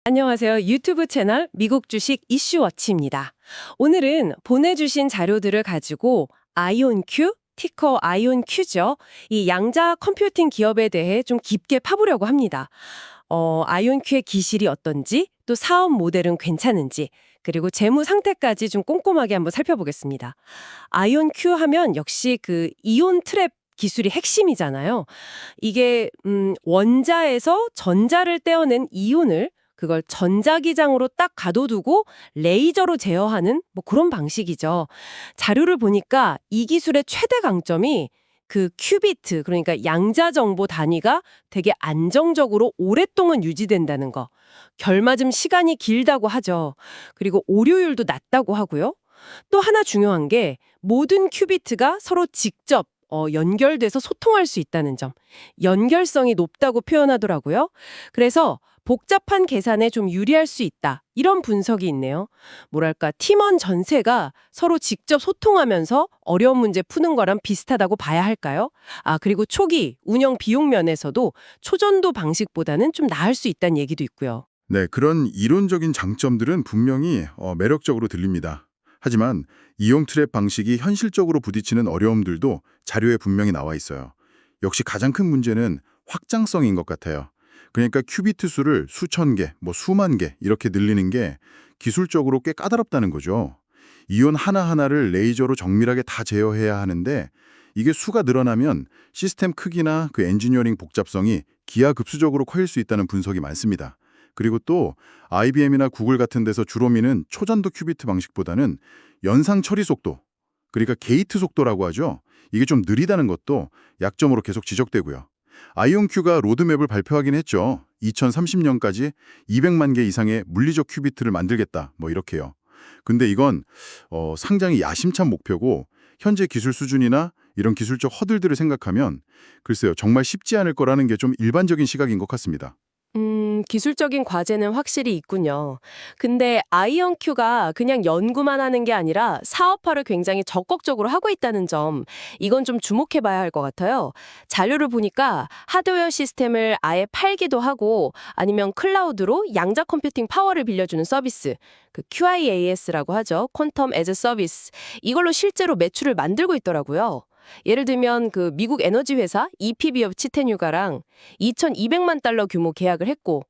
안녕하세요. 유튜브 채널 미국 주식 이슈워치입니다. 오늘은 보내주신 자료들을 가지고 아이온큐, 티커 아이온큐죠. 이 양자 컴퓨팅 기업에 대해 좀 깊게 파보려고 합니다. 아이온큐의 기실이 어떤지, 또 사업 모델은 괜찮은지, 그리고 재무 상태까지 좀 꼼꼼하게 한번 살펴보겠습니다. 아이온큐 하면 역시 그 이온 트랩 기술이 핵심이잖아요. 이게 원자에서 전자를 떼어낸 이온을 그걸 전자기장으로 딱 가둬두고 레이저로 제어하는 뭐 그런 방식이죠. 자료를 보니까 이 기술의 최대 강점이 그 큐비트, 그러니까 양자 정보 단위가 되게 안정적으로 오랫동안 유지된다는 거. 결맞음 시간이 길다고 하죠. 그리고 오류율도 낮다고 하고요. 또 하나 중요한 게 모든 큐비트가 서로 직접 연결돼서 소통할 수 있다는 점. 연결성이 높다고 표현하더라고요. 그래서 복잡한 계산에 좀 유리할 수 있다. 이런 분석이 있네요. 뭐랄까, 팀원 전체가 서로 직접 소통하면서 어려운 문제 푸는 거랑 비슷하다고 봐야 할까요? 그리고 초기 운영 비용 면에서도 초전도 방식보다는 좀 나을 수 있다는 얘기도 있고요. 네, 그런 이론적인 장점들은 분명히 매력적으로 들립니다. 하지만 이용 트랩 방식이 현실적으로 부딪히는 어려움들도 자료에 분명히 나와 있어요. 역시 가장 큰 문제는 확장성인 것 같아요. 그러니까 큐비트 수를 수천 개, 수만 개 이렇게 늘리는 게 기술적으로 꽤 까다롭다는 거죠. 이온 하나하나를 레이저로 정밀하게 다 제어해야 하는데 이게 수가 늘어나면 시스템 크기나 그 엔지니어링 복잡성이 기하급수적으로 커질 수 있다는 분석이 많습니다. 그리고 또 IBM이나 구글 같은 데서 주로 미는 초전도 큐비트 방식보다는 연상 처리 속도, 그러니까 게이트 속도라고 하죠. 이게 좀 느리다는 것도 약점으로 계속 지적되고요. 아이온큐가 로드맵을 발표하긴 했죠. 2030년까지 200만 개 이상의 물리적 큐비트를 만들겠다, 이렇게요. 근데 이건 상당히 야심찬 목표고 현재 기술 수준이나 이런 기술적 허들들을 생각하면 글쎄요, 정말 쉽지 않을 거라는 게 좀 일반적인 시각인 것 같습니다. 기술적인 과제는 확실히 있군요. 근데 아이언큐가 그냥 연구만 하는 게 아니라 사업화를 굉장히 적극적으로 하고 있다는 점, 이건 좀 주목해 봐야 할 것 같아요. 자료를 보니까 하드웨어 시스템을 아예 팔기도 하고 아니면 클라우드로 양자 컴퓨팅 파워를 빌려주는 서비스, 그 QIAS라고 하죠. 퀀텀 애즈 서비스. 이걸로 실제로 매출을 만들고 있더라고요. 예를 들면 그 미국 에너지 회사 EPB업 치테뉴가랑 2,200만 달러 규모 계약을 했고,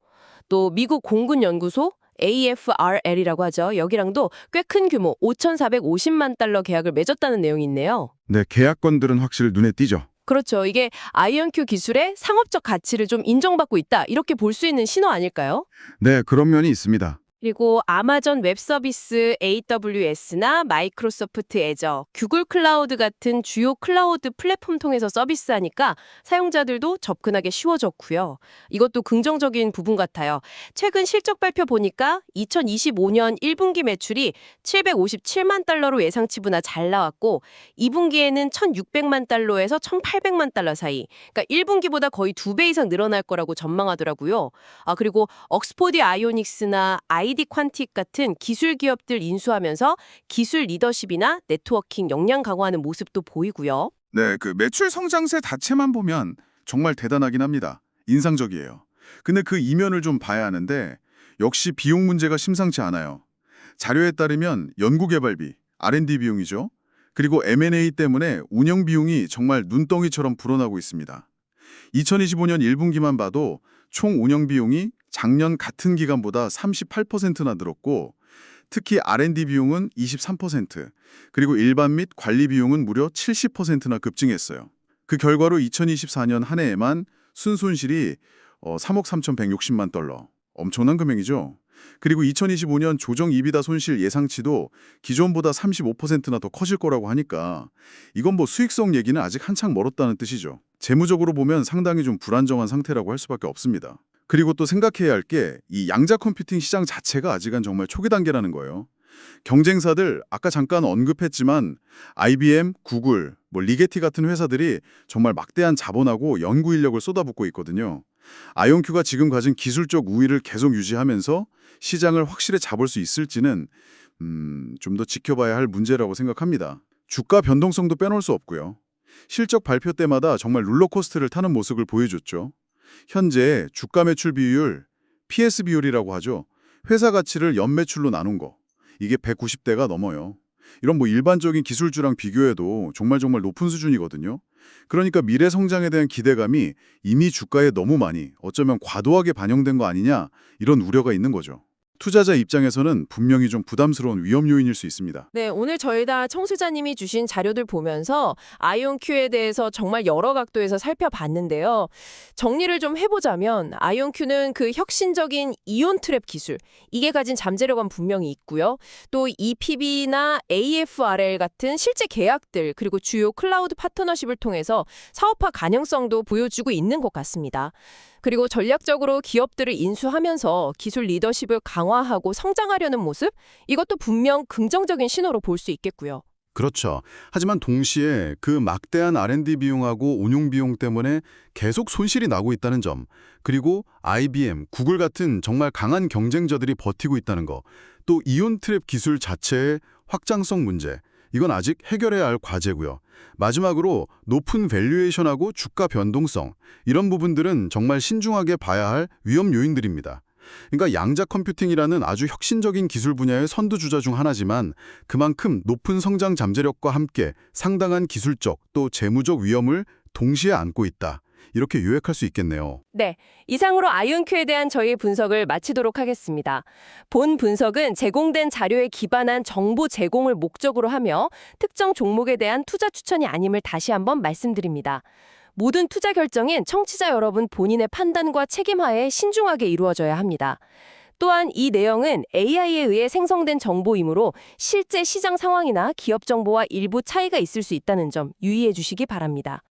또 미국 공군 연구소 AFRL이라고 하죠. 여기랑도 꽤 큰 규모 5,450만 달러 계약을 맺었다는 내용이 있네요. 네, 계약건들은 확실히 눈에 띄죠. 그렇죠. 이게 아이언큐 기술의 상업적 가치를 좀 인정받고 있다, 이렇게 볼 수 있는 신호 아닐까요? 네, 그런 면이 있습니다. 그리고 아마존 웹 서비스 AWS나 마이크로소프트 애저, 구글 클라우드 같은 주요 클라우드 플랫폼 통해서 서비스하니까 사용자들도 접근하기 쉬워졌고요. 이것도 긍정적인 부분 같아요. 최근 실적 발표 보니까 2025년 1분기 매출이 757만 달러로 예상치보다 잘 나왔고 2분기에는 1,600만 달러에서 1,800만 달러 사이, 그러니까 1분기보다 거의 2배 이상 늘어날 거라고 전망하더라고요. 그리고 옥스포드 아이오닉스나 ID 퀀틱 같은 기술 기업들 인수하면서 기술 리더십이나 네트워킹 역량 강화하는 모습도 보이고요. 네, 그 매출 성장세 자체만 보면 정말 대단하긴 합니다. 인상적이에요. 근데 그 이면을 좀 봐야 하는데 역시 비용 문제가 심상치 않아요. 자료에 따르면 연구개발비, R&D 비용이죠. 그리고 M&A 때문에 운영 비용이 정말 눈덩이처럼 불어나고 있습니다. 2025년 1분기만 봐도 총 운영 비용이 작년 같은 기간보다 38%나 늘었고 특히 R&D 비용은 23%, 그리고 일반 및 관리 비용은 무려 70%나 급증했어요. 그 결과로 2024년 한 해에만 순손실이 3억 3,160만 달러. 엄청난 금액이죠. 그리고 2025년 조정 이비다 손실 예상치도 기존보다 35%나 더 커질 거라고 하니까 이건 수익성 얘기는 아직 한창 멀었다는 뜻이죠. 재무적으로 보면 상당히 좀 불안정한 상태라고 할 수밖에 없습니다. 그리고 또 생각해야 할 게 이 양자 컴퓨팅 시장 자체가 아직은 정말 초기 단계라는 거예요. 경쟁사들 아까 잠깐 언급했지만 IBM, 구글, 리게티 같은 회사들이 정말 막대한 자본하고 연구 인력을 쏟아붓고 있거든요. 아이온큐가 지금 가진 기술적 우위를 계속 유지하면서 시장을 확실히 잡을 수 있을지는 좀 더 지켜봐야 할 문제라고 생각합니다. 주가 변동성도 빼놓을 수 없고요. 실적 발표 때마다 정말 롤러코스터를 타는 모습을 보여줬죠. 현재 주가 매출 비율 PS 비율이라고 하죠. 회사 가치를 연매출로 나눈 거. 이게 190대가 넘어요. 이런 일반적인 기술주랑 비교해도 정말 높은 수준이거든요. 그러니까 미래 성장에 대한 기대감이 이미 주가에 너무 많이, 어쩌면 과도하게 반영된 거 아니냐, 이런 우려가 있는 거죠. 투자자 입장에서는 분명히 좀 부담스러운 위험 요인일 수 있습니다. 네, 오늘 저희 다 청취자님이 주신 자료들 보면서 아이온큐에 대해서 정말 여러 각도에서 살펴봤는데요. 정리를 좀 해보자면 아이온큐는 그 혁신적인 이온 트랩 기술, 이게 가진 잠재력은 분명히 있고요. 또 EPB나 AFRL 같은 실제 계약들, 그리고 주요 클라우드 파트너십을 통해서 사업화 가능성도 보여주고 있는 것 같습니다. 그리고 전략적으로 기업들을 인수하면서 기술 리더십을 강화하고 성장하려는 모습? 이것도 분명 긍정적인 신호로 볼 수 있겠고요. 그렇죠. 하지만 동시에 그 막대한 R&D 비용하고 운용 비용 때문에 계속 손실이 나고 있다는 점, 그리고 IBM, 구글 같은 정말 강한 경쟁자들이 버티고 있다는 거, 또 이온 트랩 기술 자체의 확장성 문제, 이건 아직 해결해야 할 과제고요. 마지막으로 높은 밸류에이션하고 주가 변동성, 이런 부분들은 정말 신중하게 봐야 할 위험 요인들입니다. 그러니까 양자 컴퓨팅이라는 아주 혁신적인 기술 분야의 선두주자 중 하나지만 그만큼 높은 성장 잠재력과 함께 상당한 기술적 또 재무적 위험을 동시에 안고 있다. 이렇게 요약할 수 있겠네요. 네, 이상으로 아이온큐에 대한 저희의 분석을 마치도록 하겠습니다. 본 분석은 제공된 자료에 기반한 정보 제공을 목적으로 하며 특정 종목에 대한 투자 추천이 아님을 다시 한번 말씀드립니다. 모든 투자 결정은 청취자 여러분 본인의 판단과 책임하에 신중하게 이루어져야 합니다. 또한 이 내용은 AI에 의해 생성된 정보이므로 실제 시장 상황이나 기업 정보와 일부 차이가 있을 수 있다는 점 유의해 주시기 바랍니다.